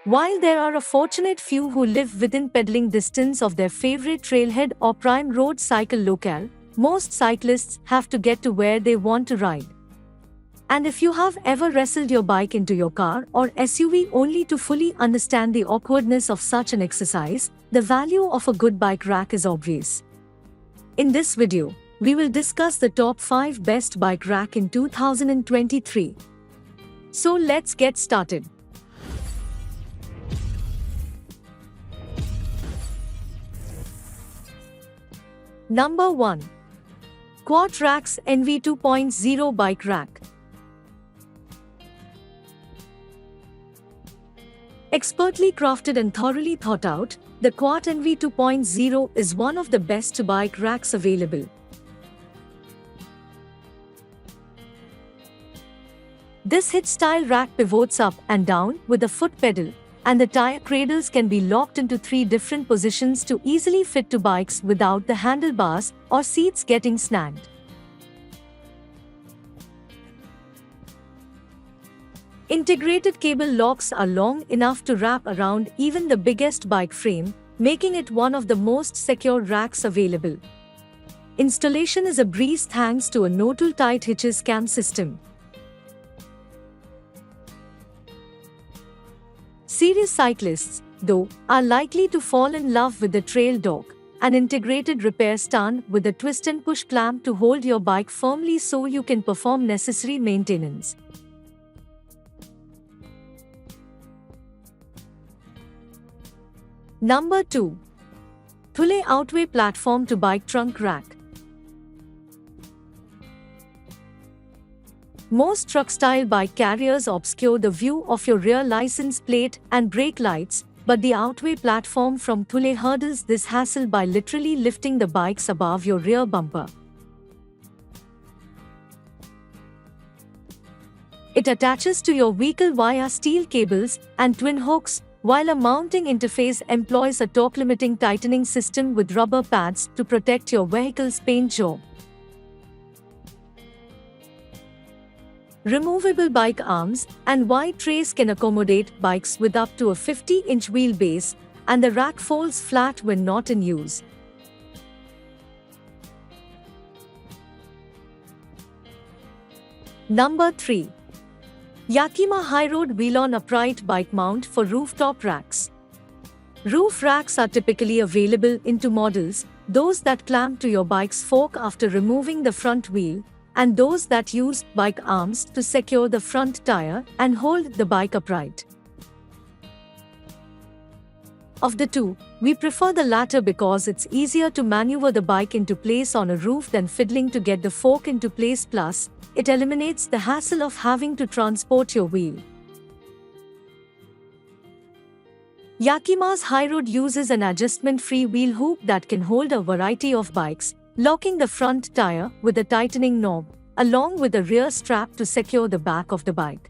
While there are a fortunate few who live within pedaling distance of their favorite trailhead or prime road cycle locale, most cyclists have to get to where they want to ride. And if you have ever wrestled your bike into your car or SUV only to fully understand the awkwardness of such an exercise, the value of a good bike rack is obvious. In this video, we will discuss the top 5 best bike rack in 2023. So let's get started. Number 1. Quadrax NV 2.0 Bike Rack. Expertly crafted and thoroughly thought out, the Quad NV 2.0 is one of the best bike racks available. This hitch-style rack pivots up and down with a foot pedal, and the tire cradles can be locked into 3 different positions to easily fit to bikes without the handlebars or seats getting snagged. Integrated cable locks are long enough to wrap around even the biggest bike frame, making it one of the most secure racks available. Installation is a breeze thanks to a no-tool tight hitches cam system. Serious cyclists, though, are likely to fall in love with the trail dock, an integrated repair stand with a twist and push clamp to hold your bike firmly so you can perform necessary maintenance. Number 2. Thule Outway Platform to Bike Trunk Rack. Most truck-style bike carriers obscure the view of your rear license plate and brake lights, but the Outway platform from Thule hurdles this hassle by literally lifting the bikes above your rear bumper. It attaches to your vehicle via steel cables and twin hooks, while a mounting interface employs a torque-limiting tightening system with rubber pads to protect your vehicle's paint job. Removable bike arms and wide trays can accommodate bikes with up to a 50-inch wheelbase, and the rack folds flat when not in use. Number 3. Yakima High Road Wheel-on Upright Bike Mount for Rooftop Racks. Roof racks are typically available in 2 models, those that clamp to your bike's fork after removing the front wheel, and those that use bike arms to secure the front tire and hold the bike upright. Of the 2, we prefer the latter because it's easier to maneuver the bike into place on a roof than fiddling to get the fork into place, plus, it eliminates the hassle of having to transport your wheel. Yakima's High Road uses an adjustment-free wheel hoop that can hold a variety of bikes, locking the front tire with a tightening knob, along with a rear strap to secure the back of the bike.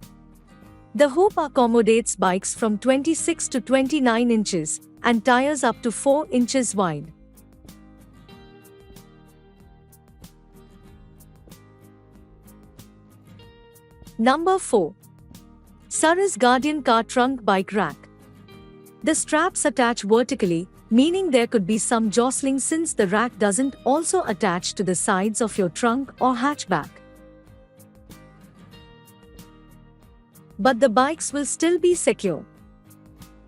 The hoop accommodates bikes from 26 to 29 inches and tires up to 4 inches wide. Number 4. Surus Guardian Car Trunk Bike Rack. The straps attach vertically, meaning there could be some jostling since the rack doesn't also attach to the sides of your trunk or hatchback. But the bikes will still be secure.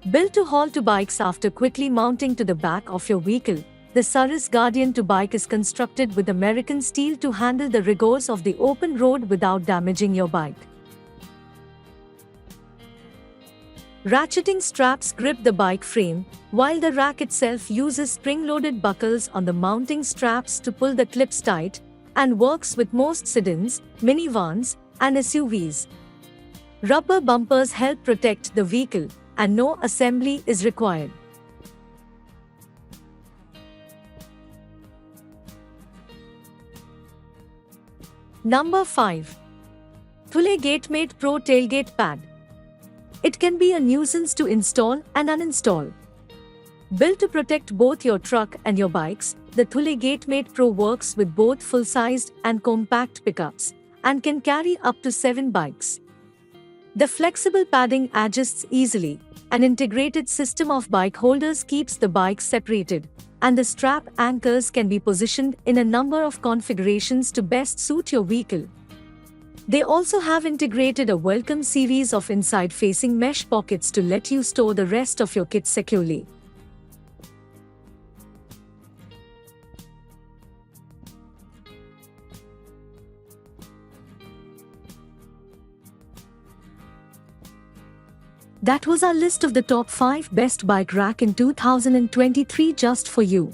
Built to haul 2 bikes after quickly mounting to the back of your vehicle, the Surus Guardian 2 bike is constructed with American steel to handle the rigors of the open road without damaging your bike. Ratcheting straps grip the bike frame, while the rack itself uses spring-loaded buckles on the mounting straps to pull the clips tight, and works with most sedans, minivans, and SUVs. Rubber bumpers help protect the vehicle, and no assembly is required. Number 5. Thule GateMate Pro Tailgate Pad. It can be a nuisance to install and uninstall. Built to protect both your truck and your bikes, the Thule GateMate Pro works with both full-sized and compact pickups, and can carry up to 7 bikes. The flexible padding adjusts easily, An integrated system of bike holders keeps the bikes separated, and the strap anchors can be positioned in a number of configurations to best suit your vehicle. They also have integrated a welcome series of inside-facing mesh pockets to let you store the rest of your kit securely. That was our list of the top 5 best bike rack in 2023 just for you.